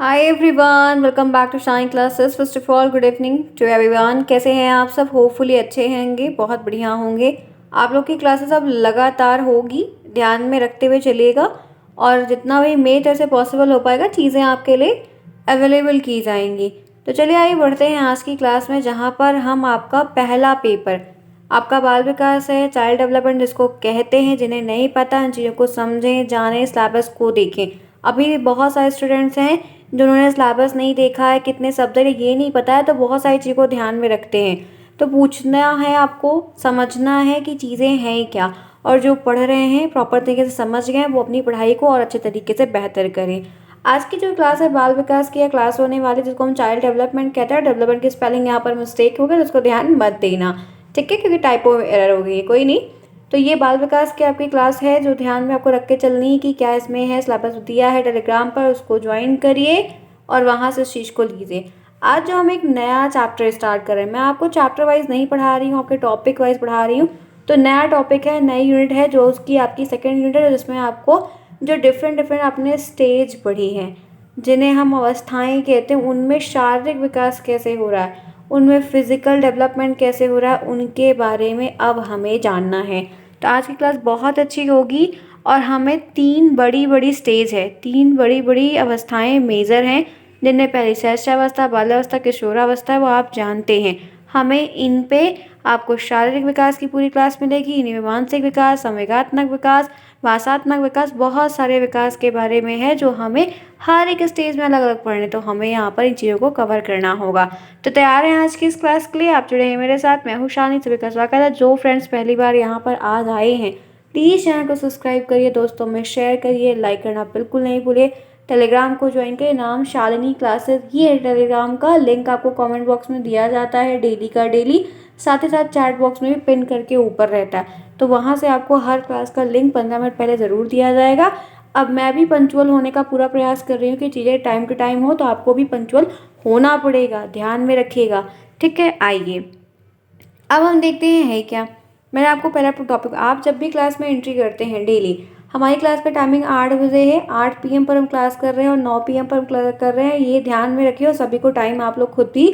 Hi everyone, welcome back to Shine classes. First of all good evening to everyone. कैसे हैं आप सब? Hopefully अच्छे होंगे, बहुत बढ़िया होंगे। आप लोग की क्लासेस अब लगातार होगी, ध्यान में रखते हुए चलिएगा और जितना भी मेरी तरह से पॉसिबल हो पाएगा चीज़ें आपके लिए अवेलेबल की जाएंगी। तो चलिए आइए बढ़ते हैं आज की क्लास में, जहाँ पर हम आपका पहला पेपर आपका बाल विकास है, चाइल्ड डेवलपमेंट जिसको कहते हैं, जिन्हें नहीं पता इन चीज़ों को समझें, जानें, सिलेबस को देखें। अभी भी बहुत सारे स्टूडेंट्स हैं जिन्होंने सिलेबस नहीं देखा है, कितने सब्जेक्ट ये नहीं पता है, तो बहुत सारी चीज़ों को ध्यान में रखते हैं। तो पूछना है आपको, समझना है कि चीज़ें हैं क्या, और जो पढ़ रहे हैं प्रॉपर तरीके से समझ गए वो अपनी पढ़ाई को और अच्छे तरीके से बेहतर करें। आज की जो क्लास है बाल विकास की क्लास होने वाली, जिसको हम चाइल्ड डेवलपमेंट कहते हैं। डेवलपमेंट की स्पेलिंग यहाँ पर मिस्टेक हो गई तो उसको ध्यान मत देना, ठीक है, क्योंकि टाइपो एरर हो गई है, कोई नहीं। तो ये बाल विकास की आपकी क्लास है जो ध्यान में आपको रख के चलनी है कि क्या इसमें है। सिलेबस दिया है टेलीग्राम पर, उसको ज्वाइन करिए और वहाँ से उस चीज़ को लीजिए। आज जो हम एक नया चैप्टर स्टार्ट कर रहे हैं, मैं आपको चैप्टर वाइज नहीं पढ़ा रही हूँ, आपके टॉपिक वाइज पढ़ा रही हूँ। तो नया टॉपिक है, नई यूनिट है जो उसकी आपकी सेकेंड यूनिट है, जिसमें आपको जो डिफरेंट आपने स्टेज पढ़ी हैं, जिन्हें हम अवस्थाएं कहते हैं, उनमें शारीरिक विकास कैसे हो रहा है, उनमें फिजिकल डेवलपमेंट कैसे हो रहा है, उनके बारे में अब हमें जानना है। तो आज की क्लास बहुत अच्छी होगी और हमें तीन बड़ी स्टेज है, तीन बड़ी अवस्थाएं मेजर हैं, जिनमें पहली शैशवावस्था, बाल्यावस्था, किशोरावस्था है, वो आप जानते हैं। हमें इन पे आपको शारीरिक विकास की पूरी क्लास मिलेगी, इन्हीं में मानसिक विकास, संवेगात्मक विकास, भाषात्मक विकास, बहुत सारे विकास के बारे में है जो हमें हर एक स्टेज में अलग अलग पढ़ने, तो हमें यहाँ पर इन चीज़ों को कवर करना होगा। तो तैयार हैं आज की इस क्लास के लिए? आप जुड़े हैं मेरे साथ, मैं हूँ शानी। सभी का स्वागत है। जो फ्रेंड्स पहली बार यहाँ पर आज आए हैं, प्लीज़ चैनल को सब्सक्राइब करिए, दोस्तों में शेयर करिए, लाइक करना बिल्कुल नहीं भूलिए। टेलीग्राम को ज्वाइन करिए, नाम शालिनी क्लासेस ही है टेलीग्राम का, लिंक आपको कमेंट बॉक्स में दिया जाता है डेली का डेली, साथ ही साथ चैट बॉक्स में भी पिन करके ऊपर रहता है। तो वहाँ से आपको हर क्लास का लिंक 15 मिनट पहले ज़रूर दिया जाएगा। अब मैं भी पंक्चुअल होने का पूरा प्रयास कर रही हूँ कि चीज़ें टाइम टू टाइम हो, तो आपको भी पंक्चुअल होना पड़ेगा, ध्यान में रखिएगा, ठीक है। आइए अब हम देखते हैं है क्या। मैंने आपको पहला टॉपिक, आप जब भी क्लास में एंट्री करते हैं डेली, हमारी क्लास का टाइमिंग 8 बजे है, 8 PM पर हम क्लास कर रहे हैं और 9 PM पर हम क्लास कर रहे हैं, ये ध्यान में रखिए। और सभी को टाइम आप लोग खुद भी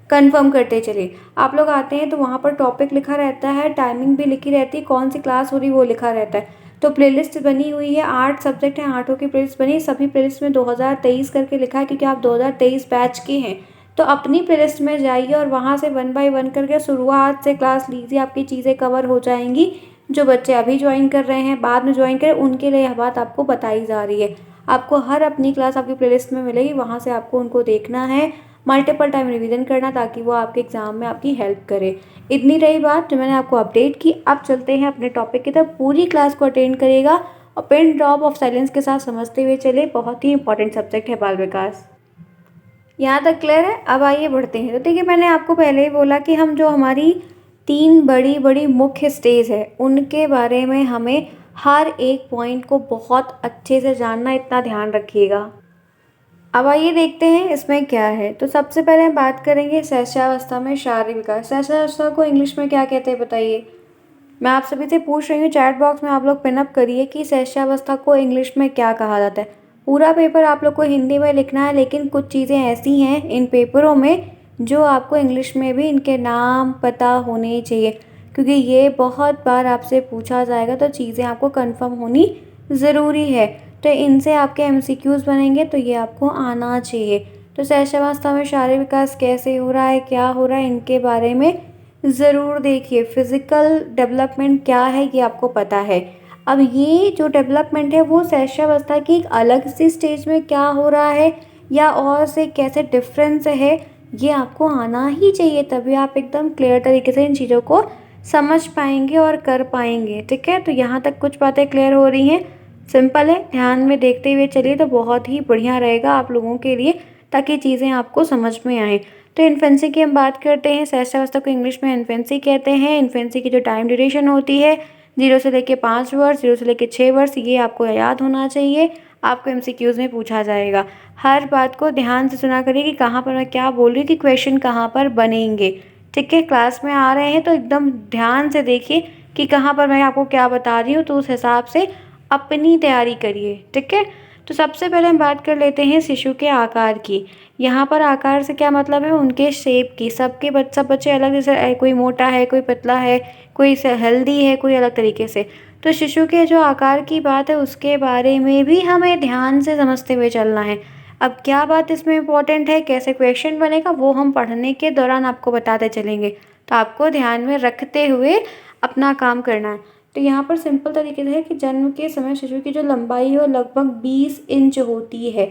कंफर्म करते चलिए। आप लोग आते हैं तो वहाँ पर टॉपिक लिखा रहता है, टाइमिंग भी लिखी रहती है, कौन सी क्लास हो रही वो लिखा रहता है। तो प्लेलिस्ट बनी हुई है, 8 सब्जेक्ट हैं, 8 की प्लेलिस्ट बनी, सभी प्लेलिस्ट में 2023 करके लिखा है, क्योंकि आप 2023 बैच के हैं। तो अपनी प्लेलिस्ट में जाइए और वहाँ से 1 बाय 1 करके शुरुआत से क्लास लीजिए, आपकी चीज़ें कवर हो जाएंगी। जो बच्चे अभी ज्वाइन कर रहे हैं, बाद में ज्वाइन करें, उनके लिए यह बात आपको बताई जा रही है। आपको हर अपनी क्लास आपकी प्लेलिस्ट में मिलेगी, वहाँ से आपको उनको देखना है, मल्टीपल टाइम रिवीजन करना, ताकि वो आपके एग्ज़ाम में आपकी हेल्प करे। इतनी रही बात जो मैंने आपको अपडेट की। अब चलते हैं अपने टॉपिक की तरफ। पूरी क्लास को अटेंड करिएगा और पिन ड्रॉप ऑफ साइलेंस के साथ समझते हुए चले। बहुत ही इंपॉर्टेंट सब्जेक्ट है बाल विकास। यहाँ तक क्लियर है? अब आइए बढ़ते हैं। तो देखिए, मैंने आपको पहले ही बोला कि हम जो हमारी तीन बड़ी मुख्य स्टेज है, उनके बारे में हमें हर एक पॉइंट को बहुत अच्छे से जानना, इतना ध्यान रखिएगा। अब आइए देखते हैं इसमें क्या है। तो सबसे पहले हम बात करेंगे शैशवावस्था में शारीरिक विकास। शैशवावस्था को इंग्लिश में क्या कहते हैं बताइए? मैं आप सभी से पूछ रही हूँ, चैट बॉक्स में आप लोग पिनअप करिए कि शैशवावस्था को इंग्लिश में क्या कहा जाता है। पूरा पेपर आप लोग को हिंदी में लिखना है, लेकिन कुछ चीज़ें ऐसी हैं इन पेपरों में जो आपको इंग्लिश में भी इनके नाम पता होने चाहिए, क्योंकि ये बहुत बार आपसे पूछा जाएगा, तो चीज़ें आपको कंफर्म होनी ज़रूरी है। तो इनसे आपके MCQs बनेंगे, तो ये आपको आना चाहिए। तो शैशवावस्था में शारीरिक विकास कैसे हो रहा है, क्या हो रहा है, इनके बारे में ज़रूर देखिए। फिज़िकल डेवलपमेंट क्या है ये आपको पता है। अब ये जो डेवलपमेंट है वो शैशवावस्था की एक अलग सी स्टेज में क्या हो रहा है या और से कैसे डिफरेंस है, ये आपको आना ही चाहिए, तभी आप एकदम क्लियर तरीके से इन चीज़ों को समझ पाएंगे और कर पाएंगे, ठीक है। तो यहाँ तक कुछ बातें क्लियर हो रही हैं, सिंपल है, ध्यान में देखते हुए चलिए तो बहुत ही बढ़िया रहेगा आप लोगों के लिए, ताकि चीज़ें आपको समझ में आएँ। तो इन्फेंसी की हम बात करते हैं। शैशवावस्था को इंग्लिश में इन्फेंसी कहते हैं। इन्फेंसी की जो टाइम ड्यूरेशन होती है 0 से लेकर 5 वर्ष, 0 से लेकर 6 वर्ष, ये आपको याद होना चाहिए, आपको MCQs में पूछा जाएगा। हर बात को ध्यान से सुना करिए कि कहाँ पर मैं क्या बोल रही हूँ, कि क्वेश्चन कहाँ पर बनेंगे, ठीक है। क्लास में आ रहे हैं तो एकदम ध्यान से देखिए कि कहाँ पर मैं आपको क्या बता रही हूँ, तो उस हिसाब से अपनी तैयारी करिए, ठीक है। तो सबसे पहले हम बात कर लेते हैं शिशु के आकार की। यहाँ पर आकार से क्या मतलब है, उनके शेप की। सब बच्चे अलग, जैसे कोई मोटा है, कोई पतला है, कोई हेल्दी है, कोई अलग तरीके से। तो शिशु के जो आकार की बात है उसके बारे में भी हमें ध्यान से समझते हुए चलना है। अब क्या बात इसमें इम्पोर्टेंट है, कैसे क्वेश्चन बनेगा, वो हम पढ़ने के दौरान आपको बताते चलेंगे। तो आपको ध्यान में रखते हुए अपना काम करना है। तो यहाँ पर सिंपल तरीके से है कि जन्म के समय शिशु की जो लंबाई है वो लगभग 20 इंच होती है।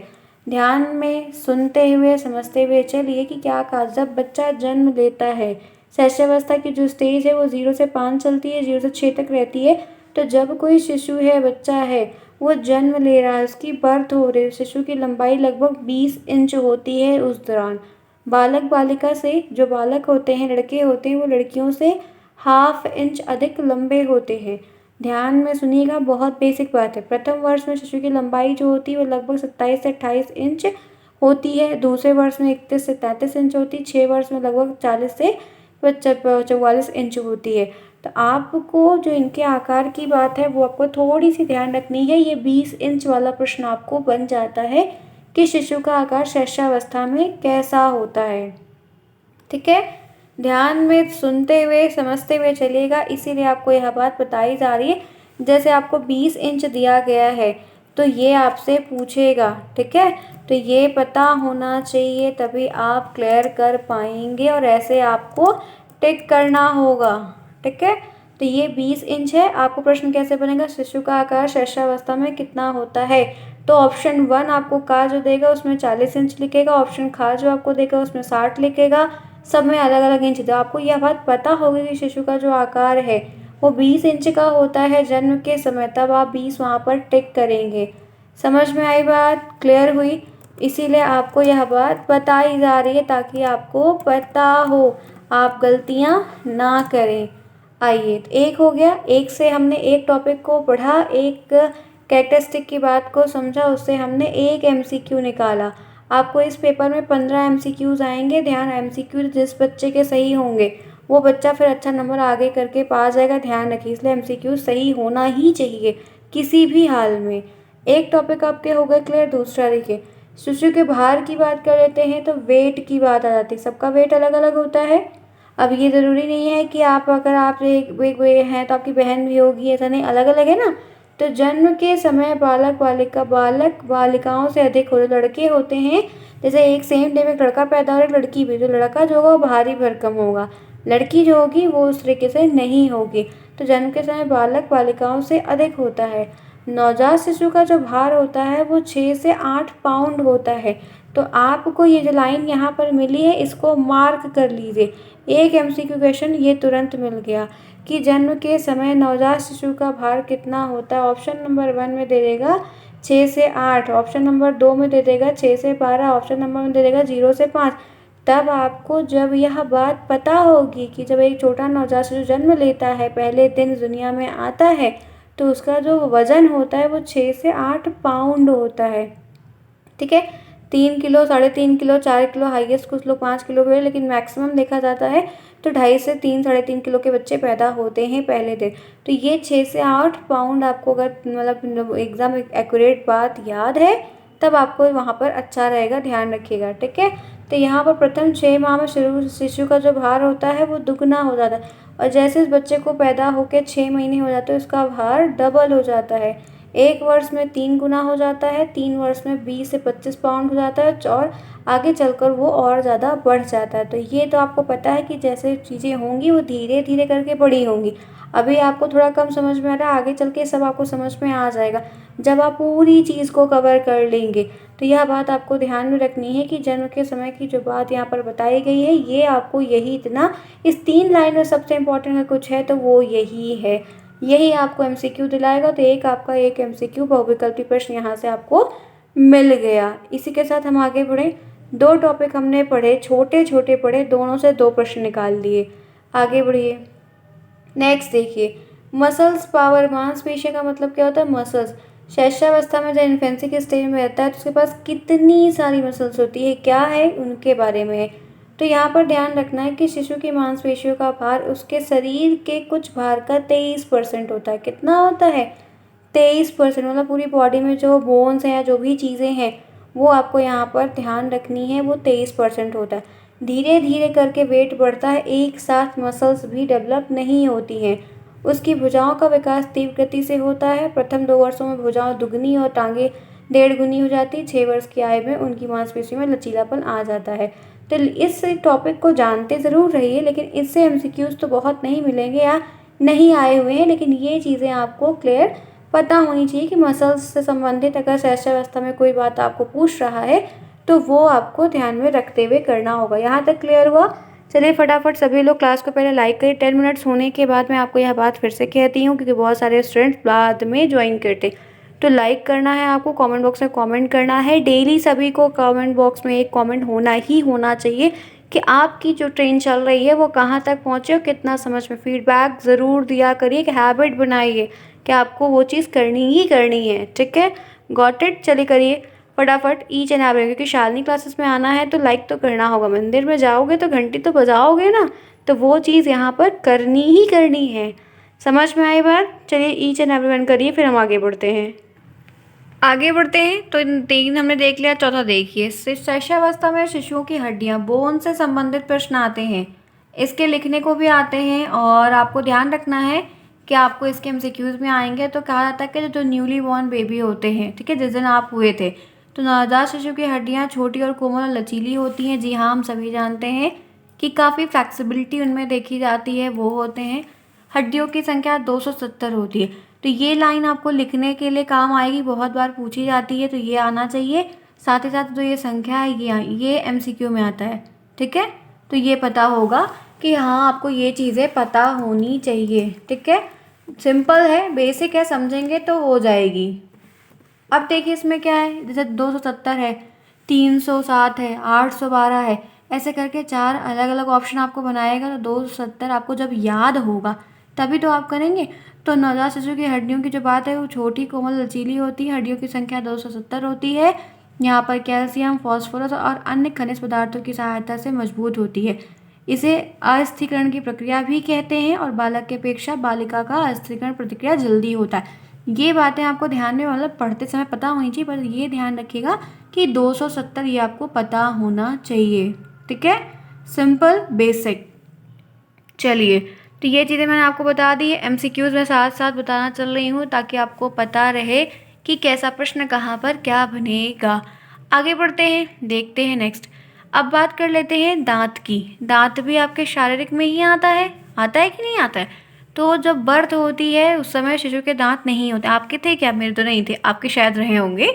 ध्यान में सुनते हुए समझते हुए चलिए कि क्या कहा। जब बच्चा जन्म लेता है, शैशवावस्था की जो स्टेज है वो 0 से 5 चलती है, 0 से 6 तक रहती है। तो जब कोई शिशु है, बच्चा है, वो जन्म ले रहा है, उसकी बर्थ हो रही है, शिशु की लंबाई लगभग 20 इंच होती है उस दौरान। बालक बालिका से, जो बालक होते हैं, लड़के होते हैं, वो लड़कियों से ½ इंच अधिक लंबे होते हैं। ध्यान में सुनिएगा, बहुत बेसिक बात है। प्रथम वर्ष में शिशु की लंबाई जो होती है वो लगभग 27 से 28 इंच होती है। दूसरे वर्ष में 31 से 33 इंच होती है। 6 वर्ष में लगभग 40 से 44 इंच होती है। तो आपको जो इनके आकार की बात है वो आपको थोड़ी सी ध्यान रखनी है। ये 20 इंच वाला प्रश्न आपको बन जाता है कि शिशु का आकार शैशवावस्था में कैसा होता है। ठीक है, ध्यान में सुनते हुए समझते हुए चलिएगा, इसीलिए आपको यह बात बताई जा रही है। जैसे आपको 20 इंच दिया गया है तो ये आपसे पूछेगा, ठीक है, तो ये पता होना चाहिए, तभी आप क्लियर कर पाएंगे और ऐसे आपको टिक करना होगा। ठीक है, तो ये 20 इंच है। आपको प्रश्न कैसे बनेगा, शिशु का आकार शैशवावस्था में कितना होता है। तो ऑप्शन 1 आपको का जो देगा उसमें 40 इंच लिखेगा, ऑप्शन खा जो आपको देगा उसमें 60 लिखेगा। सब में अलग अलग इंच दो। आपको यह बात पता होगी कि शिशु का जो आकार है वो 20 इंच का होता है जन्म के समय, तब आप 20 वहाँ पर टिक करेंगे। समझ में आई बात, क्लियर हुई? इसीलिए आपको यह बात बताई जा रही है ताकि आपको पता हो, आप गलतियाँ ना करें। आइए, तो एक हो गया। एक से हमने एक टॉपिक को पढ़ा, एक कैरेक्टरिस्टिक की बात को समझा, उससे हमने एक MCQ निकाला। आपको इस पेपर में 15 MCQs आएंगे। ध्यान, MCQ जिस बच्चे के सही होंगे वो बच्चा फिर अच्छा नंबर आगे करके पा जाएगा। ध्यान रखिए, इसलिए MCQ सही होना ही चाहिए किसी भी हाल में। एक टॉपिक आपके हो गए क्लियर। दूसरा देखिए, शिशु के भार की बात कर लेते हैं तो वेट की बात आ जाती है। सबका वेट अलग अलग होता है। अब ये ज़रूरी नहीं है कि अगर आप एक हैं तो आपकी बहन भी होगी, ऐसा नहीं, अलग अलग है ना। तो जन्म के समय बालक बालिकाओं से अधिक हो, लड़के होते हैं, जैसे एक सेम डे में एक लड़का पैदा हो रहा है, लड़की भी, तो लड़का जो होगा वो भारी भरकम होगा, लड़की जो होगी वो उस तरीके से नहीं होगी। तो जन्म के समय बालक बालिकाओं से अधिक होता है। नवजात शिशु का जो भार होता है वो 6 से 8 पाउंड होता है। तो आपको ये जो लाइन यहाँ पर मिली है इसको मार्क कर लीजिए। एक MCQ क्वेश्चन ये तुरंत मिल गया कि जन्म के समय नवजात शिशु का भार कितना होता है। ऑप्शन नंबर 1 में दे देगा 6 से 8, ऑप्शन नंबर 2 में दे देगा 6 से 12, ऑप्शन नंबर में दे देगा 0 से 5। तब आपको जब यह बात पता होगी कि जब एक छोटा नवजात शिशु जन्म लेता है, पहले दिन दुनिया में आता है, तो उसका जो वज़न होता है वो 6 से 8 पाउंड होता है। ठीक है, 3 किलो, 3.5 किलो, 4 किलो, हाईएस्ट कुछ लोग 5 किलो भी है, लेकिन मैक्सिमम देखा जाता है तो 2.5 से 3 किलो के बच्चे पैदा होते हैं पहले दिन। तो ये 6 से 8 पाउंड आपको अगर मतलब एग्ज़ाम एक्यूरेट बात याद है तब आपको वहाँ पर अच्छा रहेगा, ध्यान रखिएगा। ठीक है, तो यहाँ पर प्रथम 6 माह में शिशु का जो भार होता है वो दुगना हो जाता है, और जैसे इस बच्चे को पैदा होकर 6 महीने हो जाते हैं उसका भार डबल हो जाता है। 1 वर्ष में 3 गुना हो जाता है, 3 वर्ष में 20 से 25 पाउंड हो जाता है, और आगे चलकर वो और ज़्यादा बढ़ जाता है। तो ये तो आपको पता है कि जैसे चीज़ें होंगी वो धीरे धीरे करके बड़ी होंगी। अभी आपको थोड़ा कम समझ में आ रहा है, आगे चल के सब आपको समझ में आ जाएगा जब आप पूरी चीज़ को कवर कर लेंगे। तो यह बात आपको ध्यान में रखनी है कि जन्म के समय की जो बात यहाँ पर बताई गई है ये आपको यही इतना, इस 3 लाइन में सबसे इम्पोर्टेंट अगर कुछ है तो वो यही है। यही आपको MCQ दिलाएगा। तो एक आपका एक MCQ बहुविकल्पी प्रश्न यहाँ से आपको मिल गया। इसी के साथ हम आगे बढ़े। 2 टॉपिक हमने पढ़े, छोटे छोटे पढ़े, दोनों से 2 प्रश्न निकाल लिए। आगे बढ़िए। नेक्स्ट देखिए, मसल्स पावर। मांसपेशियों का मतलब क्या होता है, मसल्स। शैशवावस्था में जब इन्फेंसी के स्टेज में रहता है तो उसके पास कितनी सारी मसल्स होती है, क्या है, उनके बारे में है। तो यहाँ पर ध्यान रखना है कि शिशु की मांसपेशियों का भार उसके शरीर के कुछ भार का 23% होता है। कितना होता है, 23%, मतलब पूरी बॉडी में जो बोन्स हैं या जो भी चीज़ें हैं वो आपको यहाँ पर ध्यान रखनी है, वो 23% होता है। धीरे धीरे करके वेट बढ़ता है, एक साथ मसल्स भी डेवलप नहीं होती हैं। उसकी भुजाओं का विकास तीव्र गति से होता है। प्रथम 2 वर्षों में भुजाएं दुगनी और टांगें 1.5 गुनी हो जाती है। 6 वर्ष की आयु में उनकी मांसपेशियों में लचीलापन आ जाता है। तो इस टॉपिक को जानते ज़रूर रहिए, लेकिन इससे एमसीक्यूज़ तो बहुत नहीं मिलेंगे या नहीं आए हुए हैं, लेकिन ये चीज़ें आपको क्लियर पता होनी चाहिए कि मसल्स से संबंधित अगर शैशवावस्था में कोई बात आपको पूछ रहा है तो वो आपको ध्यान में रखते हुए करना होगा। यहाँ तक क्लियर हुआ? चलिए फटाफट सभी लोग क्लास को पहले लाइक करें। 10 मिनट्स होने के बाद मैं आपको यह बात फिर से कहती हूँ, क्योंकि बहुत सारे स्टूडेंट्स बाद में ज्वाइन करते। तो लाइक करना है आपको, कमेंट बॉक्स में कमेंट करना है। डेली सभी को कमेंट बॉक्स में एक कमेंट होना ही होना चाहिए कि आपकी जो ट्रेन चल रही है वो कहाँ तक पहुँचे और कितना समझ में। फीडबैक ज़रूर दिया करिए, कि हैबिट बनाइए कि आपको वो चीज़ करनी ही करनी है। ठीक है, गॉट इट? चलिए करिए फटाफट ईच एंड एवरी, क्योंकि शालिनी क्लासेस में आना है तो लाइक तो करना होगा। मंदिर में जाओगे तो घंटी तो बजाओगे ना, तो वो चीज़ यहाँ पर करनी ही करनी है। समझ में आई बात? चलिए ईच एंड एवरीवन करिए, फिर हम आगे बढ़ते हैं। तो इन 3 हमने देख लिया, चौथा देखिए। शैशवावस्था में शिशुओं की हड्डियाँ, बोन से संबंधित प्रश्न आते हैं। इसके लिखने को भी आते हैं और आपको ध्यान रखना है कि आपको इसके एमसीक्यूज़ में आएंगे। तो कहा जाता है कि जो न्यूली बॉर्न बेबी होते हैं, ठीक है, जिस दिन आप हुए थे, तो नवजात शिशु की हड्डियाँ छोटी और कोमल और लचीली होती हैं। जी हाँ, हम सभी जानते हैं कि काफ़ी फ्लेक्सिबिलिटी उनमें देखी जाती है। वो होते हैं, हड्डियों की संख्या 270 होती है। तो ये लाइन आपको लिखने के लिए काम आएगी, बहुत बार पूछी जाती है, तो ये आना चाहिए। साथ ही साथ जो ये संख्या है ये एमसीक्यू में आता है। ठीक है, तो ये पता होगा कि हाँ आपको ये चीज़ें पता होनी चाहिए। ठीक है, सिंपल है, बेसिक है, समझेंगे तो हो जाएगी। अब देखिए इसमें क्या है, जैसे 270 है, 307 है, 812 है, ऐसे करके 4 अलग अलग ऑप्शन आपको बनाएगा। तो 270 आपको जब याद होगा तभी तो आप करेंगे। तो नवजात शिशु की हड्डियों की जो बात है वो छोटी कोमल लचीली होती है। हड्डियों की संख्या 270 होती है। यहाँ पर कैल्शियम, फॉस्फोरस और अन्य खनिज पदार्थों की सहायता से मजबूत होती है। इसे अस्थिरीकरण की प्रक्रिया भी कहते हैं और बालक की अपेक्षा बालिका का अस्थिरीकरण प्रतिक्रिया जल्दी होता है। ये बातें आपको ध्यान में, मतलब पढ़ते समय पता होनी चाहिए, पर ये ध्यान रखिएगा कि 270 ये आपको पता होना चाहिए। ठीक है, सिंपल बेसिक। चलिए, तो ये चीज़ें मैंने आपको बता दी है। एमसीक्यूज़ में साथ साथ बताना चल रही हूँ ताकि आपको पता रहे कि कैसा प्रश्न कहाँ पर क्या बनेगा। आगे बढ़ते हैं, देखते हैं नेक्स्ट। अब बात कर लेते हैं दांत की। दांत भी आपके शारीरिक में ही आता है कि नहीं आता है? तो जब बर्थ होती है उस समय शिशु के दांत नहीं होते। आपके थे क्या? मेरे तो नहीं थे, आपके शायद रहे होंगे।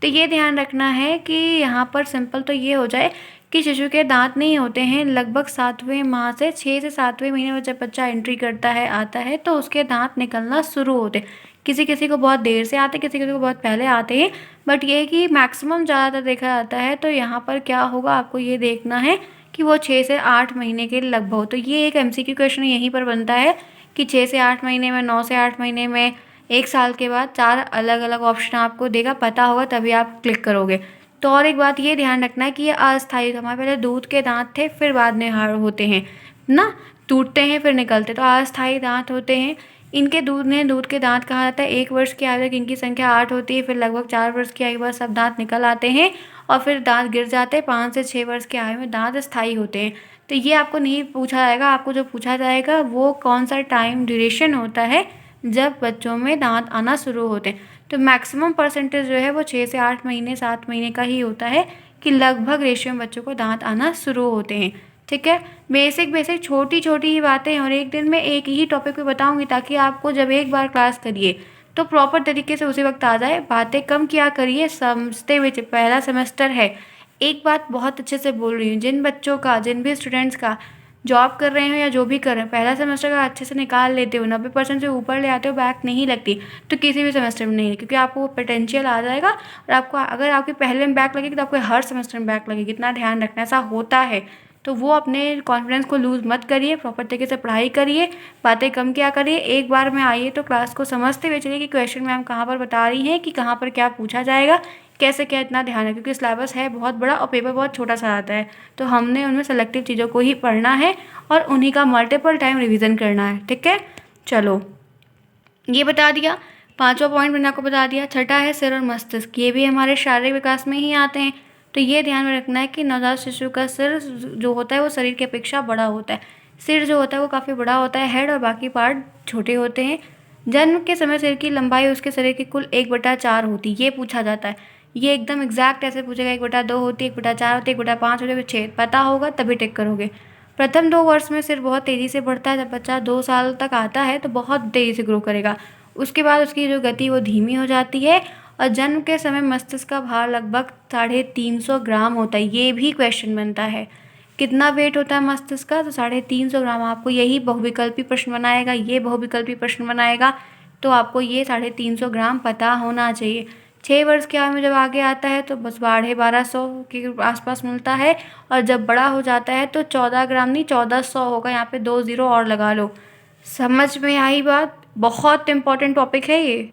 तो ये ध्यान रखना है कि यहाँ पर सिंपल तो ये हो जाए कि शिशु के दांत नहीं होते हैं। लगभग 7वें माह से 6 से 7वें महीने में जब बच्चा एंट्री करता है, आता है, तो उसके दांत निकलना शुरू होते हैं। किसी किसी को बहुत देर से आते हैं, किसी किसी को बहुत पहले आते हैं, बट ये है कि मैक्सिमम ज़्यादातर देखा जाता है। तो यहाँ पर क्या होगा, आपको ये देखना है कि वो 6 से 8 महीने के लगभग हो। तो ये एक एमसीक्यू क्वेश्चन यहीं पर बनता है कि 6 से 8 महीने में, 9 से 8 महीने में, 1 साल के बाद 4 अलग अलग ऑप्शन आपको देगा। पता होगा तभी आप क्लिक करोगे। तो और एक बात ये ध्यान रखना है कि ये अस्थायी, हमारे पहले दूध के दांत थे, फिर बाद में हार्ड होते हैं ना, टूटते हैं फिर निकलते, तो अस्थायी दांत होते हैं। इनके दूध के दांत कहा जाता है। 1 वर्ष की आयु तक इनकी संख्या 8 होती है, फिर लगभग 4 वर्ष की आयु बाद सब दांत निकल आते हैं और फिर दांत गिर जाते हैं। 5 से 6 वर्ष की आयु में दांत स्थायी होते हैं। तो ये आपको नहीं पूछा जाएगा, आपको जो पूछा जाएगा वो कौन सा टाइम ड्यूरेशन होता है जब बच्चों में दांत आना शुरू होते हैं। तो मैक्सिमम परसेंटेज जो है वो 6 से 8 महीने, 7 महीने का ही होता है कि लगभग रेशियो में बच्चों को दांत आना शुरू होते हैं। ठीक है, बेसिक छोटी छोटी ही बातें, और एक दिन में एक ही टॉपिक पे बताऊंगी ताकि आपको जब एक बार क्लास करिए तो प्रॉपर तरीके से उसी वक्त आ जाए। बातें कम किया करिए, समझते हुए। पहला सेमेस्टर है। एक बात बहुत अच्छे से बोल रही हूँ, जिन बच्चों का, जिन भी स्टूडेंट्स का जॉब कर रहे हो या जो भी कर रहे हैं, पहला सेमेस्टर का अच्छे से निकाल लेते हो, 90% से ऊपर ले आते हो, बैक नहीं लगती, तो किसी भी सेमेस्टर में नहीं, क्योंकि आपको वो पोटेंशियल आ जाएगा। और आपको अगर आपके पहले में बैक लगेगी तो आपको हर सेमेस्टर में बैक लगेगी। इतना ध्यान रखना, ऐसा होता है। तो वो अपने कॉन्फिडेंस को लूज़ मत करिए, प्रॉपर तरीके से पढ़ाई करिए, बातें कम किया करिए। एक बार में आइए तो क्लास को समझते हुए चलिए कि क्वेश्चन मैम कहाँ पर बता रही हैं, कि कहाँ पर क्या पूछा जाएगा, कैसे क्या, इतना ध्यान है, क्योंकि सिलेबस है बहुत बड़ा और पेपर बहुत छोटा सा आता है। तो हमने उनमें सेलेक्टिव चीज़ों को ही पढ़ना है और उन्हीं का मल्टीपल टाइम रिवीजन करना है। ठीक है, चलो ये बता दिया। 5वां पॉइंट मैंने आपको बता दिया। छठा है सिर और मस्तिष्क, ये भी हमारे शारीरिक विकास में ही आते हैं। तो ये ध्यान में रखना है कि नवजात शिशु का सिर जो होता है वो शरीर की अपेक्षा बड़ा होता है। सिर जो होता है वो काफ़ी बड़ा होता है, हेड और बाकी पार्ट छोटे होते हैं। जन्म के समय सिर की लंबाई उसके शरीर की कुल 1/4 होती है, ये पूछा जाता है। ये एकदम एग्जैक्ट ऐसे पूछेगा 1/2 होती है, 1/4 होती है, 1/5 होती है, 6 पता होगा तभी टिक करोगे। प्रथम 2 वर्ष में सिर बहुत तेज़ी से बढ़ता है। जब बच्चा 2 साल तक आता है तो बहुत तेज़ी से ग्रो करेगा। उसके बाद उसकी जो गति वो धीमी हो जाती है। और जन्म के समय मस्तिष्क का भार लगभग 350 ग्राम होता है। ये भी क्वेश्चन बनता है, कितना वेट होता है मस्तिष्क का, तो 350 ग्राम। आपको यही बहुविकल्पी प्रश्न बनाएगा, ये बहुविकल्पी प्रश्न बनाएगा, तो आपको ये 350 ग्राम पता होना चाहिए। 6 वर्ष की आयु में जब आगे आता है तो बस 1250 के आसपास मिलता है। और जब बड़ा हो जाता है तो 14 ग्राम नहीं 1400 होगा। यहाँ पे 2 0 और लगा लो। समझ में आई बात? बहुत इंपॉर्टेंट टॉपिक है ये।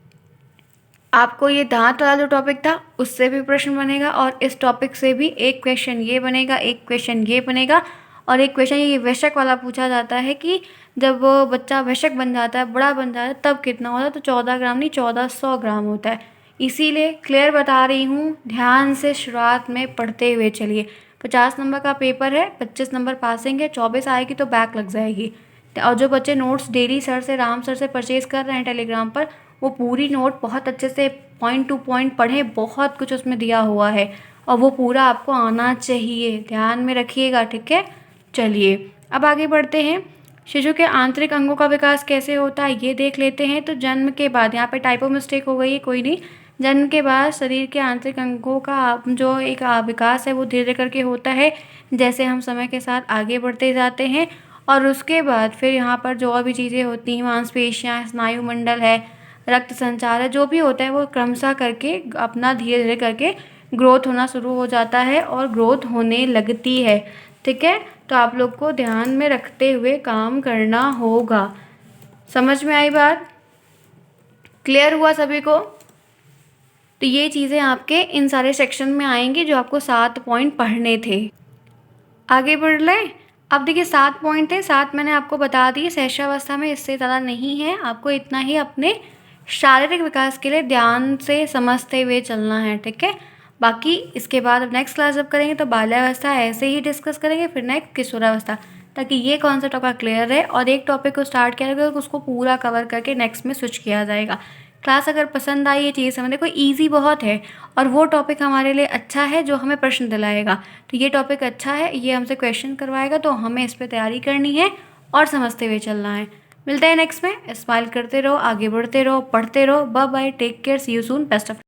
आपको ये दांत वाला जो टॉपिक था उससे भी प्रश्न बनेगा, और इस टॉपिक से भी एक क्वेश्चन ये बनेगा, एक क्वेश्चन ये बनेगा, और एक क्वेश्चन ये वृश्चिक वाला पूछा जाता है कि जब वो बच्चा वृश्चिक बन जाता है, बड़ा बन जाता है, तब कितना होता है, तो 14 ग्राम नहीं 1400 ग्राम होता है। इसीलिए क्लियर बता रही हूँ, ध्यान से शुरुआत में पढ़ते हुए चलिए। 50 नंबर का पेपर है, 25 नंबर पासिंग है, 24 आएगी तो बैक लग जाएगी। और जो बच्चे नोट्स डेली सर से, राम सर से परचेज़ कर रहे हैं टेलीग्राम पर, वो पूरी नोट बहुत अच्छे से पॉइंट टू पॉइंट पढ़ें। बहुत कुछ उसमें दिया हुआ है और वो पूरा आपको आना चाहिए, ध्यान में रखिएगा, ठीक है। चलिए अब आगे बढ़ते हैं। शिशु के आंतरिक अंगों का विकास कैसे होता है ये देख लेते हैं। तो जन्म के बाद, यहाँ पे टाइपो मिस्टेक हो गई है, कोई नहीं। जन्म के बाद शरीर के आंतरिक अंगों का जो एक विकास है वो धीरे धीरे करके होता है, जैसे हम समय के साथ आगे बढ़ते जाते हैं। और उसके बाद फिर यहाँ पर जो और भी चीज़ें होती हैं, मांसपेशियाँ, स्नायु मंडल है, रक्त संचार है, जो भी होता है वो क्रमशः करके अपना धीरे धीरे करके ग्रोथ होना शुरू हो जाता है और ग्रोथ होने लगती है, ठीक है। तो आप लोग को ध्यान में रखते हुए काम करना होगा। समझ में आई बात? क्लियर हुआ सभी को? तो ये चीज़ें आपके इन सारे सेक्शन में आएंगी जो आपको 7 पॉइंट पढ़ने थे। आगे बढ़ लें। अब देखिए 7 पॉइंट थे, 7 मैंने आपको बता दिए। सहस्रावस्था में इससे ज़्यादा नहीं है, आपको इतना ही अपने शारीरिक विकास के लिए ध्यान से समझते हुए चलना है, ठीक है। बाकी इसके बाद अब नेक्स्ट क्लास जब करेंगे तो बाल्यावस्था ऐसे ही डिस्कस करेंगे, फिर नेक्स्ट किशोरावस्था, ताकि ये कॉन्सेप्ट आपका क्लियर है और एक टॉपिक को स्टार्ट किया जाएगा उसको पूरा कवर करके नेक्स्ट में स्विच किया जाएगा। क्लास अगर पसंद आई ये चीज़ समझ, देखो ईजी बहुत है और वो टॉपिक हमारे लिए अच्छा है जो हमें प्रश्न दिलाएगा। तो ये टॉपिक अच्छा है, ये हमसे क्वेश्चन करवाएगा, तो हमें इस पर तैयारी करनी है और समझते हुए चलना है। मिलते हैं नेक्स्ट में। स्माइल करते रहो, आगे बढ़ते रहो, पढ़ते रहो। Bye bye, take care, see you soon, best of